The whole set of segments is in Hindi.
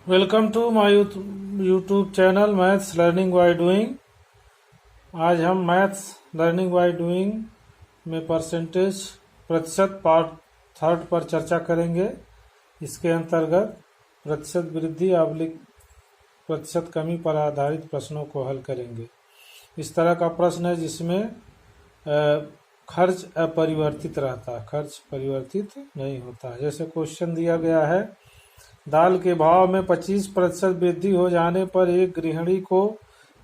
Welcome to my YouTube channel maths learning by doing. आज हम मैथ्स लर्निंग बाय डूइंग में परसेंटेज प्रतिशत पार्ट थर्ड पर चर्चा करेंगे। इसके अंतर्गत प्रतिशत वृद्धि आबलिक प्रतिशत कमी पर आधारित प्रश्नों को हल करेंगे। इस तरह का प्रश्न है जिसमें खर्च अपरिवर्तित रहता है, खर्च परिवर्तित नहीं होता। जैसे क्वेश्चन दिया गया है, दाल के भाव में 25% वृद्धि हो जाने पर एक गृहिणी को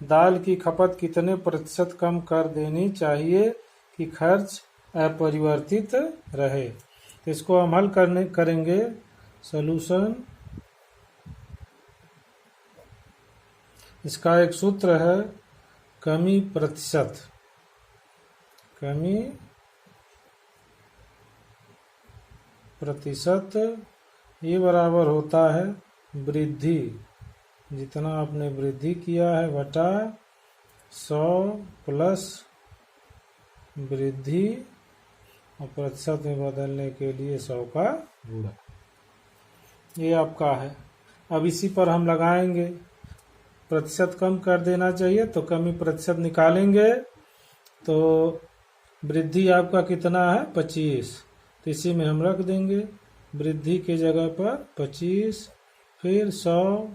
दाल की खपत कितने प्रतिशत कम कर देनी चाहिए कि खर्च अपरिवर्तित रहे। तो इसको हम हल करेंगे। सॉल्यूशन, इसका एक सूत्र है कमी प्रतिशत। कमी प्रतिशत ये बराबर होता है वृद्धि, जितना आपने वृद्धि किया है बटा 100 प्लस वृद्धि और प्रतिशत में बदलने के लिए 100 का गुणा। ये आपका है। अब इसी पर हम लगाएंगे, प्रतिशत कम कर देना चाहिए तो कमी प्रतिशत निकालेंगे। तो वृद्धि आपका कितना है 25, तो इसी में हम रख देंगे वृद्धि के जगह पर 25, फिर 100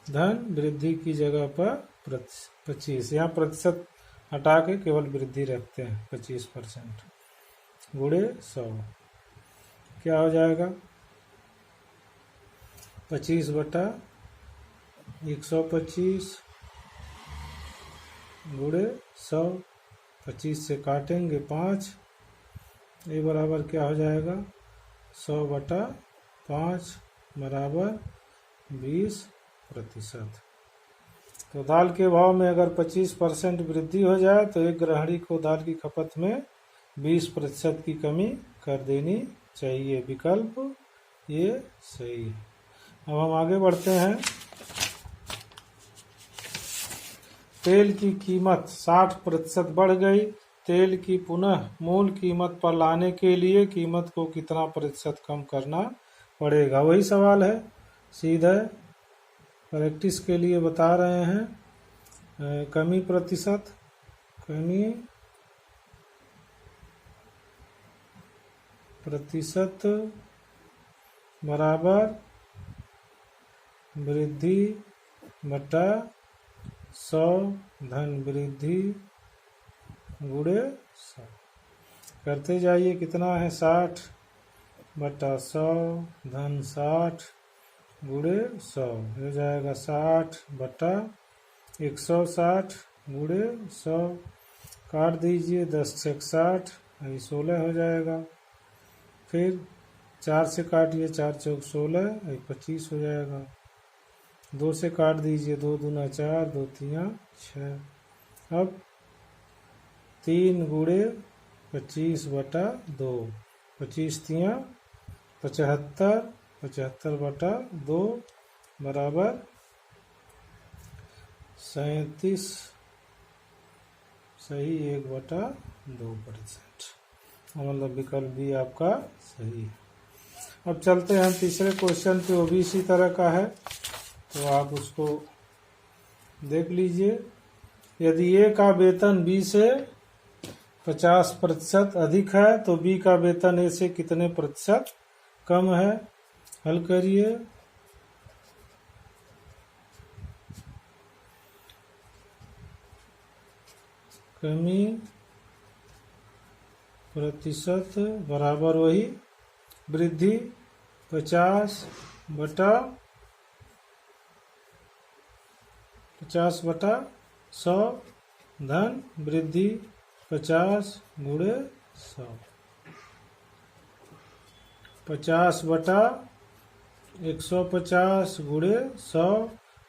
धन वृद्धि की जगह पर 25। यहाँ प्रतिशत हटा के केवल वृद्धि रखते हैं 25% गुणे 100। क्या हो जाएगा 25 बटा 125 गुणे 100। 25 से काटेंगे 5, ये बराबर क्या हो जाएगा 100 बटा 5 बराबर 20%। तो दाल के भाव में अगर 25% वृद्धि हो जाए तो एक गृहिणी को दाल की खपत में 20% की कमी कर देनी चाहिए। विकल्प ये सही है। अब हम आगे बढ़ते हैं। तेल की कीमत 60% बढ़ गई। तेल की पुनः मूल कीमत पर लाने के लिए कीमत को कितना प्रतिशत कम करना पड़ेगा। वही सवाल है, सीधा प्रैक्टिस के लिए बता रहे हैं। कमी प्रतिशत, कमी प्रतिशत बराबर वृद्धि बटा 100 धन वृद्धि गुणे 100। करते जाइए, कितना है 60 बटा 100 धन 60 गुणे 100 हो जाएगा 60 बटा 160 गुणे 100। काट दीजिए, 10 से 60 यही 16 हो जाएगा। फिर 4 से काटिए, 4 चौक 16 यही 25 हो जाएगा। 2 से काट दीजिए, 2 दूना 4, 2 तिया 6। अब 3 गुणे 25 बटा 2, 25 तिया 75, 75 बटा 2 बराबर 37, सही 1 बटा 2%। मतलब विकल्प भी आपका सही है। अब चलते हैं तीसरे क्वेश्चन पे, वो भी इसी तरह का है, तो आप उसको देख लीजिए। यदि ए का वेतन बी से 50% अधिक है तो बी का वेतन ए से कितने प्रतिशत कम है। हल करिए। कमी प्रतिशत बराबर वही वृद्धि 50 बटा 100 धन वृद्धि 50 गुणे 100। 50 बटा 150 गुणे 100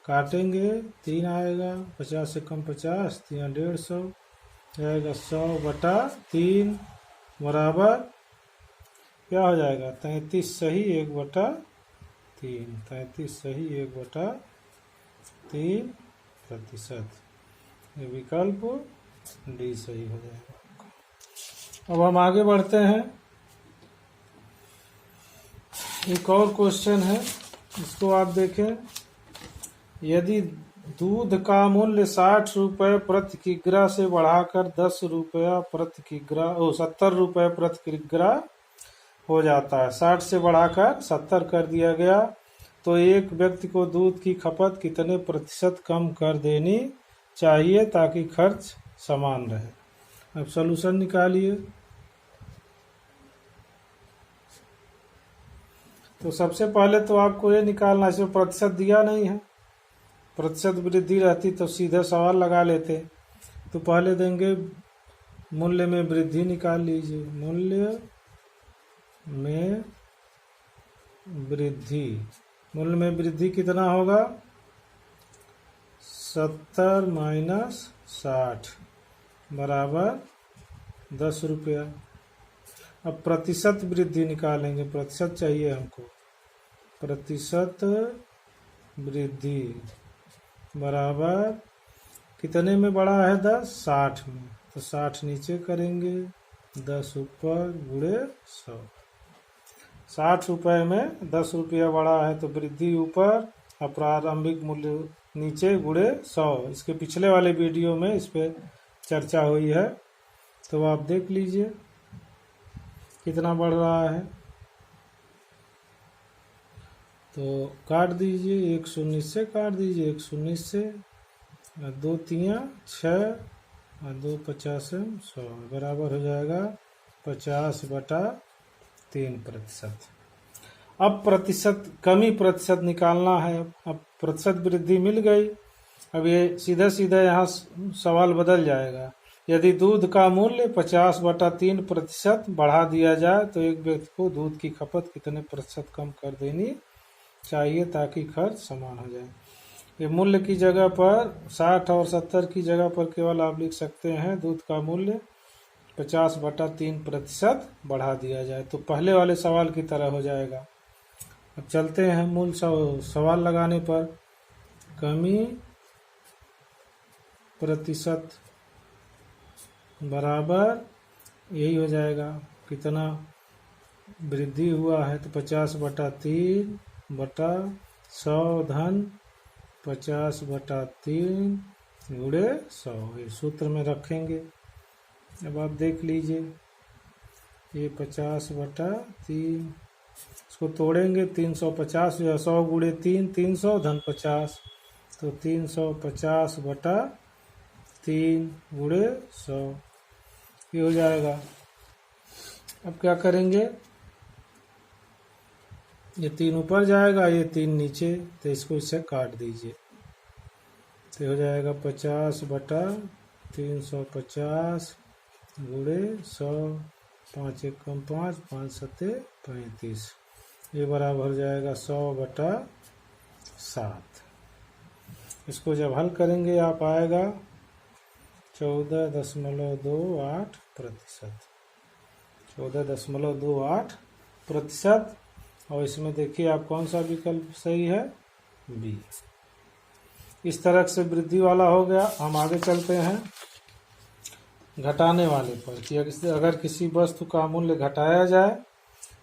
काटेंगे, 3 आएगा। 50 से कम 50, 3 150 जाएगा। 100 बटा 3 बराबर क्या हो जाएगा 33 सही 1 बटा 3। 33 सही 1 बटा 3%। ये विकल्प डी सही हो जाएगा। अब हम आगे बढ़ते हैं। एक और क्वेश्चन है, इसको आप देखें, यदि दूध का मूल्य 60 रुपये प्रति किग्रा से बढ़ाकर 10 रुपया प्रति किग्रा 70 रुपये प्रति किग्रा हो जाता है, 60 से बढ़ाकर 70 कर दिया गया, तो एक व्यक्ति को दूध की खपत कितने प्रतिशत कम कर देनी चाहिए ताकि खर्च समान रहे। अब सॉल्यूशन निकालिए। तो सबसे पहले तो आपको ये निकालना, इसमें प्रतिशत दिया नहीं है, प्रतिशत वृद्धि रहती तो सीधे सवाल लगा लेते। तो पहले देंगे मूल्य में वृद्धि निकाल लीजिए, मूल्य में वृद्धि, मूल्य में वृद्धि कितना होगा, 70 माइनस 60 बराबर 10 रुपया। अब प्रतिशत वृद्धि निकालेंगे, प्रतिशत चाहिए हमको, प्रतिशत वृद्धि बराबर कितने में बढ़ा है 10, 60 में, तो 60 नीचे करेंगे, 10 ऊपर गुणे 100। 60 रुपये में 10 रुपया बढ़ा है तो वृद्धि ऊपर और प्रारंभिक मूल्य नीचे गुणे 100। इसके पिछले वाले वीडियो में इस पे चर्चा हुई है, तो आप देख लीजिए कितना बढ़ रहा है। तो काट दीजिए, 1 शून्य से काट दीजिए, 1 शून्य से, 2 तियां 6 और 2 50 100 बराबर हो जाएगा 50/3%। अब प्रतिशत कमी प्रतिशत निकालना है। अब प्रतिशत वृद्धि मिल गई, अब ये सीधा सीधा यहाँ सवाल बदल जाएगा। यदि दूध का मूल्य 50/3% बढ़ा दिया जाए तो एक व्यक्ति को दूध की खपत कितने प्रतिशत कम कर देनी चाहिए ताकि खर्च समान हो जाए। ये मूल्य की जगह पर 60 और 70 की जगह पर केवल आप लिख सकते हैं दूध का मूल्य 50/3% बढ़ा दिया जाए, तो पहले वाले सवाल की तरह हो जाएगा। अब चलते हैं मूल सवाल लगाने पर। कमी प्रतिशत बराबर यही हो जाएगा, कितना वृद्धि हुआ है तो 50/3/100 धन 50/3 गुणे 100, ये सूत्र में रखेंगे। अब आप देख लीजिए, ये 50/3, इसको तोड़ेंगे 350 या 100 गुणे 3 300 धन 50, तो 350/3 गुणे 100 ये हो जाएगा। अब क्या करेंगे, ये 3 ऊपर जाएगा, ये 3 नीचे, तो इसको इससे काट दीजिए, तो हो जाएगा 50/350 गुणे 100, 5 1 कम 5, 5 7 35, ये बराबर हो जाएगा 100/7। इसको जब हल करेंगे आप आएगा 14.28%, 14.28%। और इसमें देखिए आप कौन सा विकल्प सही है, बी। इस तरह से वृद्धि वाला हो गया। हम आगे चलते हैं घटाने वाले पर, कि अगर किसी वस्तु का मूल्य घटाया जाए,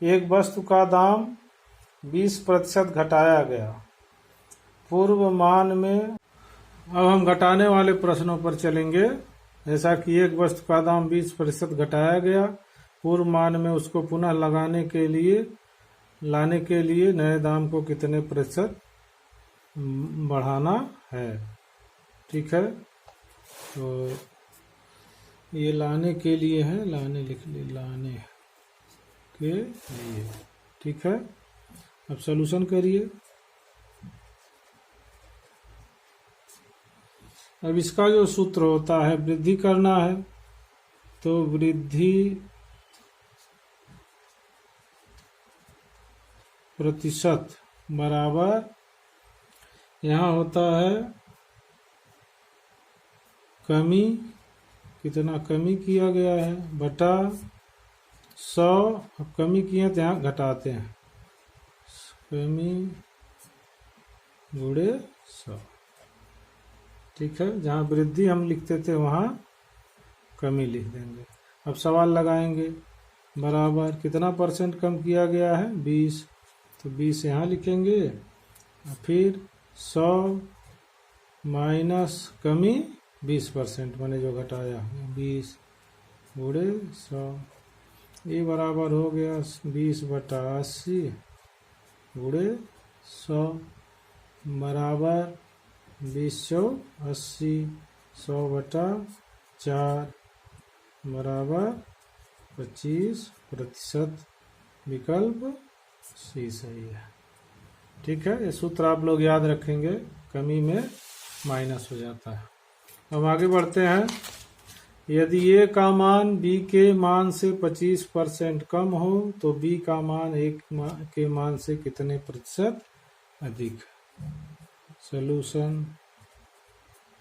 एक वस्तु का दाम 20% घटाया गया पूर्व मान में। अब हम घटाने वाले प्रश्नों पर चलेंगे। जैसा कि एक वस्तु का दाम 20% घटाया गया पूर्व मान में, उसको पुनः लाने के लिए नए दाम को कितने प्रतिशत बढ़ाना है। ठीक है, तो ये लाने के लिए है, लाने लिख ली, लाने के लिए। ठीक है, अब सॉल्यूशन करिए। अब इसका जो सूत्र होता है, वृद्धि करना है तो वृद्धि प्रतिशत बराबर यहाँ होता है कमी, कितना कमी किया गया है बटा 100। अब कमी किए तो यहाँ घटाते हैं, कमी गुणे 100। ठीक है, जहाँ वृद्धि हम लिखते थे वहाँ कमी लिख देंगे। अब सवाल लगाएंगे, बराबर कितना % कम किया गया है, 20, तो 20 यहाँ लिखेंगे फिर 100 माइनस कमी 20%, मैंने जो घटाया 20 गुणे 100, ये बराबर हो गया 20/80 गुणे 100 बराबर 20/80, 100/4 बराबर 25%। विकल्प सी सही है। ठीक है, ये सूत्र आप लोग याद रखेंगे, कमी में माइनस हो जाता है। अब आगे बढ़ते हैं। यदि ए का मान बी के मान से 25% कम हो तो बी का मान ए के मान से कितने प्रतिशत अधिक है। सॉल्यूशन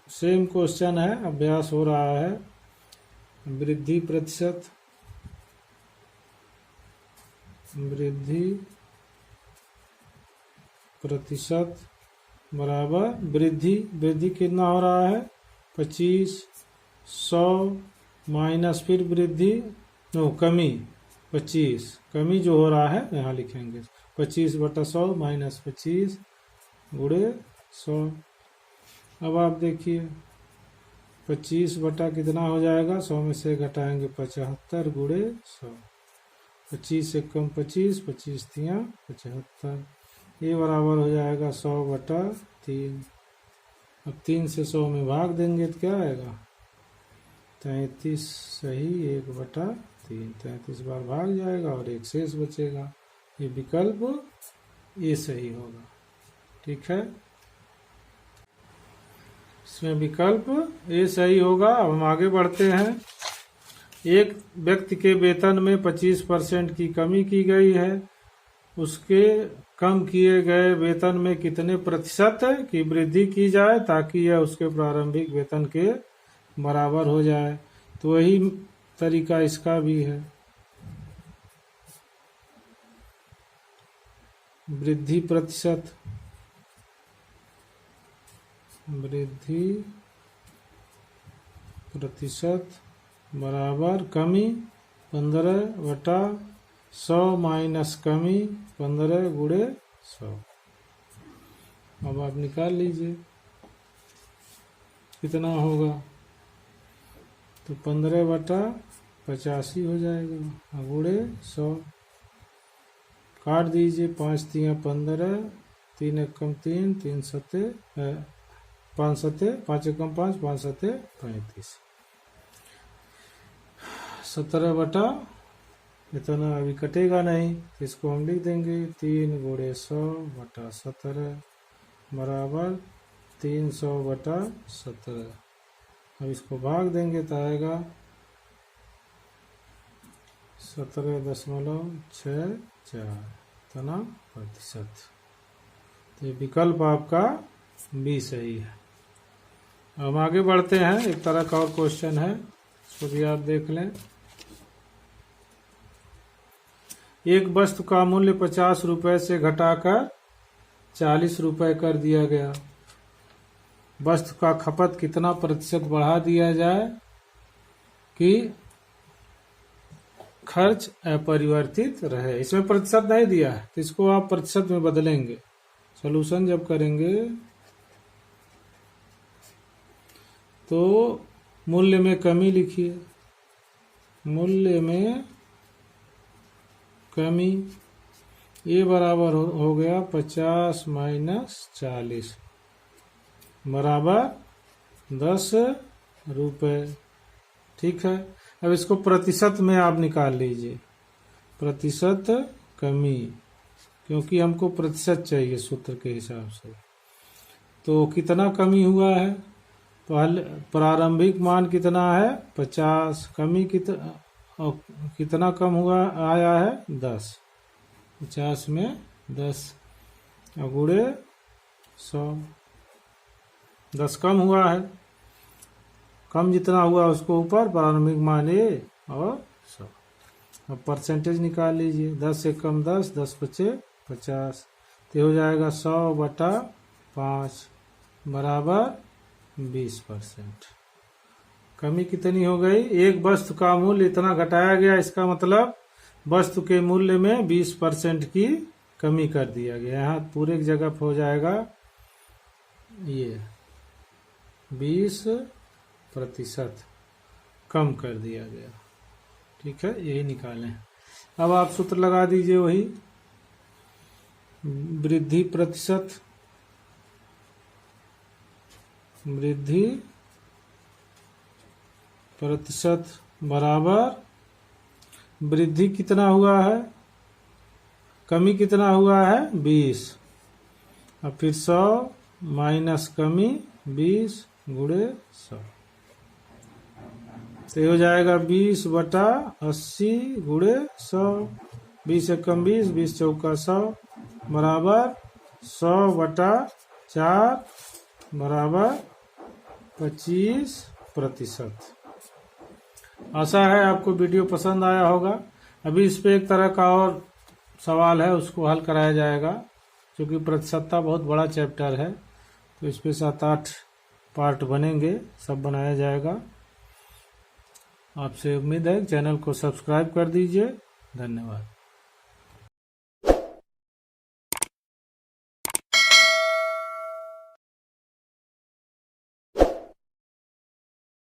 सेम क्वेश्चन है, अभ्यास हो रहा है। वृद्धि प्रतिशत, वृद्धि प्रतिशत बराबर वृद्धि कितना हो रहा है 25, 100 माइनस फिर कमी 25, कमी जो हो रहा है यहाँ लिखेंगे 25/100 माइनस 25 गुणे 100। अब आप देखिए 25 बटा कितना हो जाएगा, 100 में से घटाएंगे 75 गुणे 100, 25 से कम 25, 25 तिया 75, ये बराबर हो जाएगा 100/3। अब 3 से 100 में भाग देंगे तो क्या आएगा 33 सही 1/3, 33 बार भाग जाएगा और एक शेष बचेगा। ये विकल्प ये सही होगा। ठीक है, इसमें विकल्प ये सही होगा। अब हम आगे बढ़ते हैं। एक व्यक्ति के वेतन में 25% की कमी की गई है, उसके कम किए गए वेतन में कितने प्रतिशत की वृद्धि की जाए ताकि यह उसके प्रारंभिक वेतन के बराबर हो जाए। तो वही तरीका इसका भी है। वृद्धि प्रतिशत, वृद्धि प्रतिशत बराबर कमी 15/100 माइनस कमी 15 गुणे 100। अब आप निकाल लीजिए कितना होगा, तो 15/85 हो जाएगा गुणे 100। काट दीजिए, 5 तिया 15, 3 एकम 3, 3 सते 5 सते 5 एकम 5, 5 सते 35, 17 बटा इतना अभी कटेगा नहीं, तो इसको हम लिख देंगे 3 गुणे 100/17 बराबर 300/17। अब इसको भाग देंगे तो आएगा 17.64 इतना प्रतिशत। तो ये विकल्प आपका बी सही है। हम आगे बढ़ते हैं। एक तरह का और क्वेश्चन है, इसको भी आप देख लें। एक वस्तु का मूल्य 50 रुपए से घटाकर 40 रुपए कर दिया गया। वस्तु का खपत कितना प्रतिशत बढ़ा दिया जाए कि खर्च अपरिवर्तित रहे। इसमें प्रतिशत नहीं दिया है तो इसको आप प्रतिशत में बदलेंगे। सॉल्यूशन जब करेंगे तो मूल्य में कमी लिखिए, मूल्य में कमी, ये बराबर हो गया 50 माइनस 40 बराबर 10 रुपए। ठीक है, अब इसको प्रतिशत में आप निकाल लीजिए, प्रतिशत कमी, क्योंकि हमको प्रतिशत चाहिए सूत्र के हिसाब से। तो कितना कमी हुआ है, पहले प्रारंभिक मान कितना है 50, कमी कितना कम हुआ आया है 10, 50 में 10 गुणे 100, 10 कम हुआ है, कम जितना हुआ उसको ऊपर प्रारंभिक मान ए और 100। अब परसेंटेज निकाल लीजिए, 10 से कम 10, 10 बचे 50, तो हो जाएगा 100/5 बराबर 20%। कमी कितनी हो गई, एक वस्तु का मूल्य इतना घटाया गया, इसका मतलब वस्तु के मूल्य में 20% की कमी कर दिया गया। यहाँ पूरे की जगह हो जाएगा ये 20% कम कर दिया गया। ठीक है, यही निकालें। अब आप सूत्र लगा दीजिए वही, वृद्धि प्रतिशत, वृद्धि प्रतिशत बराबर वृद्धि कितना हुआ है, कमी कितना हुआ है 20, और फिर 100 माइनस कमी 20 गुणे 100, तो ये हो जाएगा 20/80 गुणे 100। 20 एकम 20, 20 चौका 100 बराबर 100/4 बराबर 25%। आशा है आपको वीडियो पसंद आया होगा। अभी इस पे एक तरह का और सवाल है, उसको हल कराया जाएगा, क्योंकि प्रतिशतता बहुत बड़ा चैप्टर है, तो इस पे 7-8 पार्ट बनेंगे, सब बनाया जाएगा। आपसे उम्मीद है चैनल को सब्सक्राइब कर दीजिए। धन्यवाद।